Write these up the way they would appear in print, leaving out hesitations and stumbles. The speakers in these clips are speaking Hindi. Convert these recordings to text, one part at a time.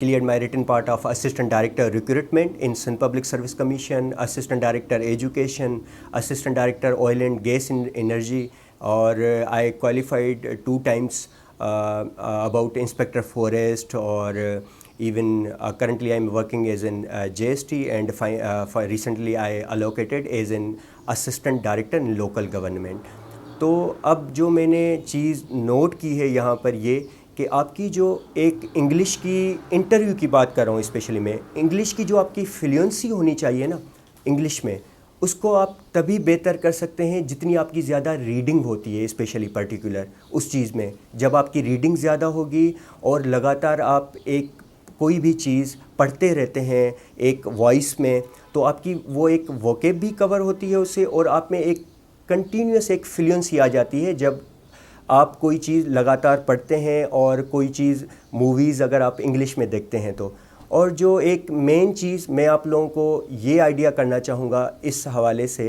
Cleared my written part of Assistant Director Recruitment in Sindh Public Service Commission, Assistant Director Education, Assistant Director Oil and Gas in Energy, or I qualified 2 times about Inspector Forest, or even currently I'm working as an JST, and recently I allocated as an Assistant Director in Local Government. तो अब जो मैंने चीज़ नोट की है यहाँ पर ये कि आपकी जो एक इंग्लिश की इंटरव्यू की बात कर रहा हूँ, स्पेशली मैं इंग्लिश की जो आपकी फ्लुएंसी होनी चाहिए ना इंग्लिश में, उसको आप तभी बेहतर कर सकते हैं जितनी आपकी ज़्यादा रीडिंग होती है, स्पेशली पर्टिकुलर उस चीज़ में। जब आपकी रीडिंग ज़्यादा होगी और लगातार आप एक कोई भी चीज़ पढ़ते रहते हैं एक वॉइस में, तो आपकी वो एक वोकेब भी कवर होती है उससे, और आप में एक कंटिन्यूस एक फ्लुएंसी आ जाती है जब आप कोई चीज़ लगातार पढ़ते हैं और कोई चीज़ मूवीज़ अगर आप इंग्लिश में देखते हैं तो। और जो एक मेन चीज़ मैं आप लोगों को ये आइडिया करना चाहूँगा इस हवाले से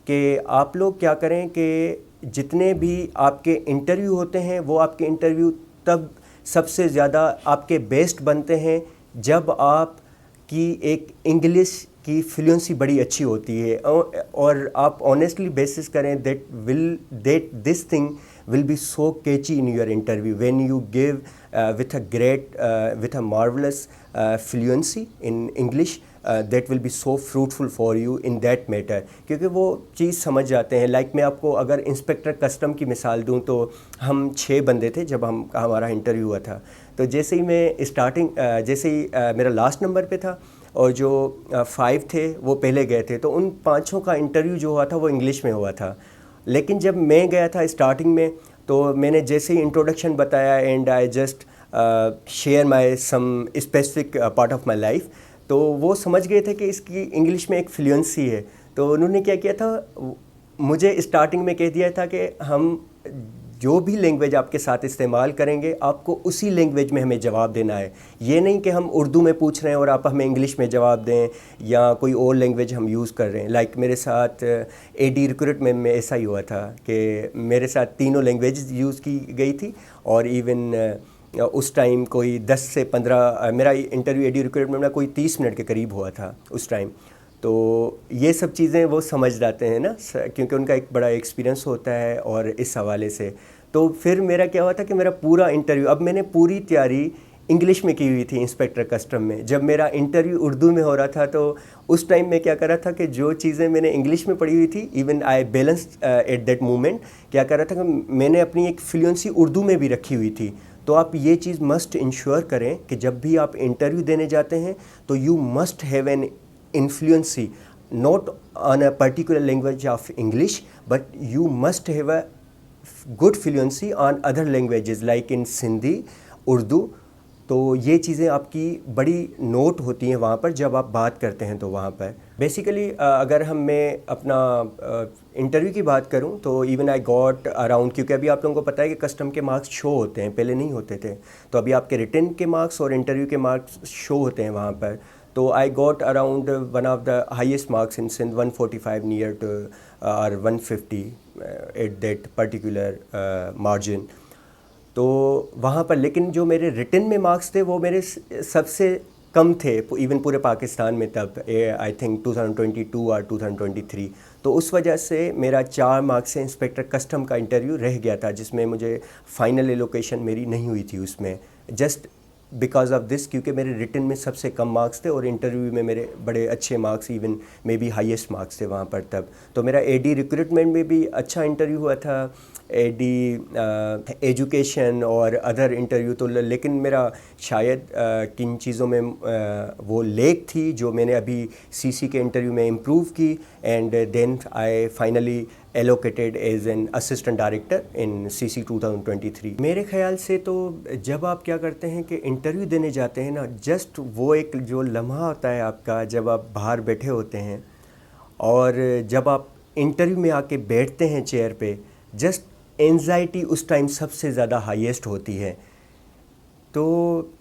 कि आप लोग क्या करें कि जितने भी आपके इंटरव्यू होते हैं वो आपके इंटरव्यू तब सबसे ज़्यादा आपके बेस्ट बनते हैं जब आप की एक इंग्लिश की फ्लुएंसी बड़ी अच्छी होती है, और आप ऑनेस्टली बेसिस करें that this thing will be so catchy in your interview when you give with a marvelous fluency in English, that will be so fruitful for you in that matter, क्योंकि वो चीज़ समझ जाते हैं। लाइक मैं आपको अगर इंस्पेक्टर कस्टम की मिसाल दूं तो हम 6 बंदे थे जब हमारा इंटरव्यू हुआ था। तो जैसे ही मैं जैसे ही मेरा लास्ट नंबर पे था और जो 5 थे वो पहले गए थे, तो उन 5 का इंटरव्यू जो हुआ था वो इंग्लिश में हुआ था। लेकिन जब मैं गया था स्टार्टिंग में, तो मैंने जैसे ही इंट्रोडक्शन बताया and I just share my some specific part of my life, तो वो समझ गए थे कि इसकी इंग्लिश में एक फ्लुएंसी है। तो उन्होंने क्या किया था, मुझे स्टार्टिंग में कह दिया था कि हम जो भी लैंग्वेज आपके साथ इस्तेमाल करेंगे आपको उसी लैंग्वेज में हमें जवाब देना है। ये नहीं कि हम उर्दू में पूछ रहे हैं और आप हमें इंग्लिश में जवाब दें या कोई और लैंग्वेज हम यूज़ कर रहे हैं। लाइक मेरे साथ एडी रिक्रूटमेंट में ऐसा ही हुआ था कि मेरे साथ तीनों लैंग्वेज यूज़ की गई थी, और इवन उस टाइम कोई 10 से 15 मेरा इंटरव्यू एडी रिक्रूटमेंट में कोई 30 मिनट के करीब हुआ था उस टाइम। तो ये सब चीज़ें वो समझ जाते हैं ना, क्योंकि उनका एक बड़ा एक्सपीरियंस होता है। और इस हवाले से तो फिर मेरा क्या हुआ था कि मेरा पूरा इंटरव्यू, अब मैंने पूरी तैयारी इंग्लिश में की हुई थी इंस्पेक्टर कस्टम में। जब मेरा इंटरव्यू उर्दू में हो रहा था तो उस टाइम मैं क्या कर रहा था कि जो चीज़ें मैंने इंग्लिश में पढ़ी हुई थी, even I balanced eight that moment, क्या कर रहा था कि मैंने अपनी एक फ्लुएंसी उर्दू में भी रखी हुई थी। तो आप ये चीज़ मस्ट इंश्योर करें कि जब भी आप इंटरव्यू देने जाते हैं तो you must have an influency not on a particular language of English, but you must have a good fluency on other languages like in Sindhi, Urdu। तो ये चीज़ें आपकी बड़ी नोट होती हैं वहाँ पर जब आप बात करते हैं। तो वहाँ पर बेसिकली अगर मैं अपना इंटरव्यू की बात करूँ तो इवन आई गॉट अराउंड, क्योंकि अभी आप लोगों को पता है कि कस्टम के मार्क्स शो होते हैं, पहले नहीं होते थे। तो अभी आपके रिटन के मार्क्स और इंटरव्यू के मार्क्स शो होते हैं वहाँ पर। तो I got around one of the highest marks in Sindh, 145 near to और 150 एट दैट पर्टिकुलर मार्जिन। तो वहाँ पर लेकिन जो मेरे रिटन में मार्क्स थे वो मेरे सबसे कम थे इवन पूरे पाकिस्तान में तब, आई थिंक 2022 और 2023। तो उस वजह से मेरा 4 मार्क्स से इंस्पेक्टर कस्टम का इंटरव्यू रह गया था, जिसमें मुझे फाइनल एलोकेशन मेरी नहीं हुई थी उसमें, जस्ट बिकॉज ऑफ दिस, क्योंकि मेरे रिटन में सबसे कम मार्क्स थे और इंटरव्यू में मेरे बड़े अच्छे marks, even may be highest marks थे वहाँ पर तब। तो मेरा एडी रिक्रूटमेंट में भी अच्छा इंटरव्यू हुआ था, एडी एजुकेशन और अदर इंटरव्यू। तो लेकिन मेरा शायद किन चीज़ों में वो लेक थी जो मैंने अभी सीसी के इंटरव्यू में इम्प्रूव की, and then I finally allocated as an assistant director in CC 2023। मेरे ख्याल से तो जब आप क्या करते हैं कि इंटरव्यू देने जाते हैं ना, जस्ट वो एक जो लम्हा होता है आपका जब आप बाहर बैठे होते हैं और जब आप इंटरव्यू में आके बैठते हैं चेयर पे, जस्ट एंजाइटी उस टाइम सबसे ज़्यादा हाईएस्ट होती है। तो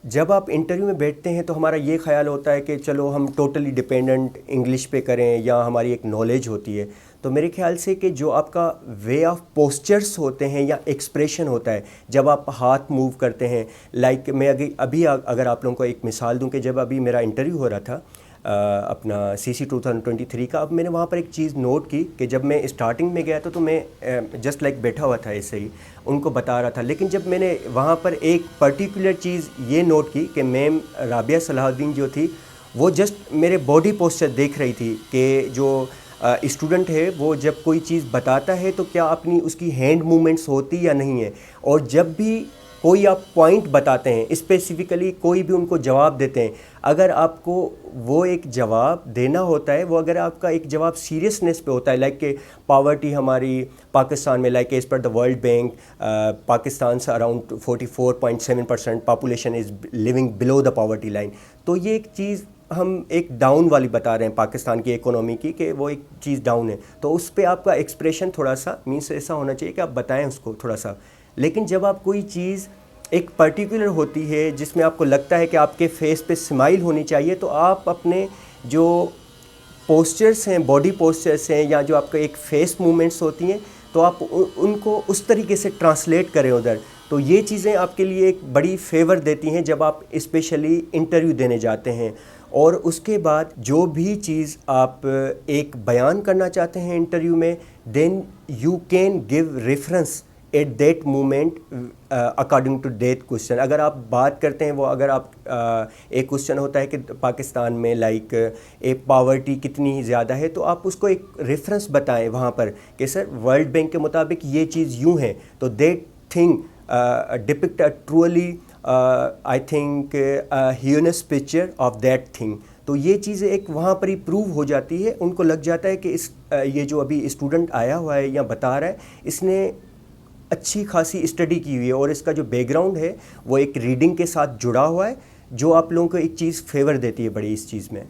जब आप इंटरव्यू में बैठते हैं तो हमारा ये ख्याल होता है कि चलो हम टोटली डिपेंडेंट इंग्लिश पे करें, या हमारी एक नॉलेज होती है। तो मेरे ख्याल से कि जो आपका वे ऑफ पोस्चर्स होते हैं या एक्सप्रेशन होता है जब आप हाथ मूव करते हैं, लाइक मैं अभी अगर आप लोगों को एक मिसाल दूं कि जब अभी मेरा इंटरव्यू हो रहा था अपना CC 2023 का, अब मैंने वहाँ पर एक चीज़ नोट की कि जब मैं स्टार्टिंग में गया तो मैं जस्ट लाइक बैठा हुआ था ऐसे ही उनको बता रहा था, लेकिन जब मैंने वहाँ पर एक पर्टिकुलर चीज़ ये नोट की कि मैम राबिया सलाहुद्दीन जो थी वो जस्ट मेरे बॉडी पोस्चर देख रही थी कि जो स्टूडेंट है वो जब कोई चीज़ बताता है तो क्या अपनी उसकी हैंड मूवमेंट्स होती या नहीं है, और जब भी कोई आप पॉइंट बताते हैं स्पेसिफिकली कोई भी उनको जवाब देते हैं, अगर आपको वो एक जवाब देना होता है, वो अगर आपका एक जवाब सीरियसनेस पे होता है, लाइक कि पावर्टी हमारी पाकिस्तान में like as per the World Bank Pakistan से around 44.7% population is living below the poverty line, तो ये एक चीज़ हम एक डाउन वाली बता रहे हैं पाकिस्तान की इकोनॉमी की कि वो एक चीज़ डाउन है, तो उस पर आपका एक्सप्रेशन थोड़ा सा मीन्स ऐसा होना चाहिए कि आप बताएं उसको थोड़ा सा। लेकिन जब आप कोई चीज़ एक पर्टिकुलर होती है जिसमें आपको लगता है कि आपके फेस पे स्माइल होनी चाहिए, तो आप अपने जो पोस्चर्स हैं, बॉडी पोस्चर्स हैं या जो आपका एक फेस मूवमेंट्स होती हैं, तो आप उनको उस तरीके से ट्रांसलेट करें उधर, तो ये चीज़ें आपके लिए एक बड़ी फेवर देती हैं जब आप स्पेशली इंटरव्यू देने जाते हैं। और उसके बाद जो भी चीज़ आप एक बयान करना चाहते हैं इंटरव्यू में, then you can give reference at that moment according to that question. अगर आप बात करते हैं वो, अगर आप एक क्वेश्चन होता है कि पाकिस्तान में लाइक एक पावर्टी कितनी ज़्यादा है, तो आप उसको एक रेफरेंस बताएं वहाँ पर कि सर वर्ल्ड बैंक के मुताबिक ये चीज़ यूँ है, तो that thing depict a truly I think heinous picture of that thing. तो ये चीज़ें एक वहाँ पर ही प्रूव हो जाती है, उनको लग जाता है कि ये जो अभी स्टूडेंट आया हुआ है या बता रहा है इसने अच्छी खासी स्टडी की हुई है और इसका जो बैकग्राउंड है वो एक रीडिंग के साथ जुड़ा हुआ है, जो आप लोगों को एक चीज़ फेवर देती है बड़ी इस चीज़ में।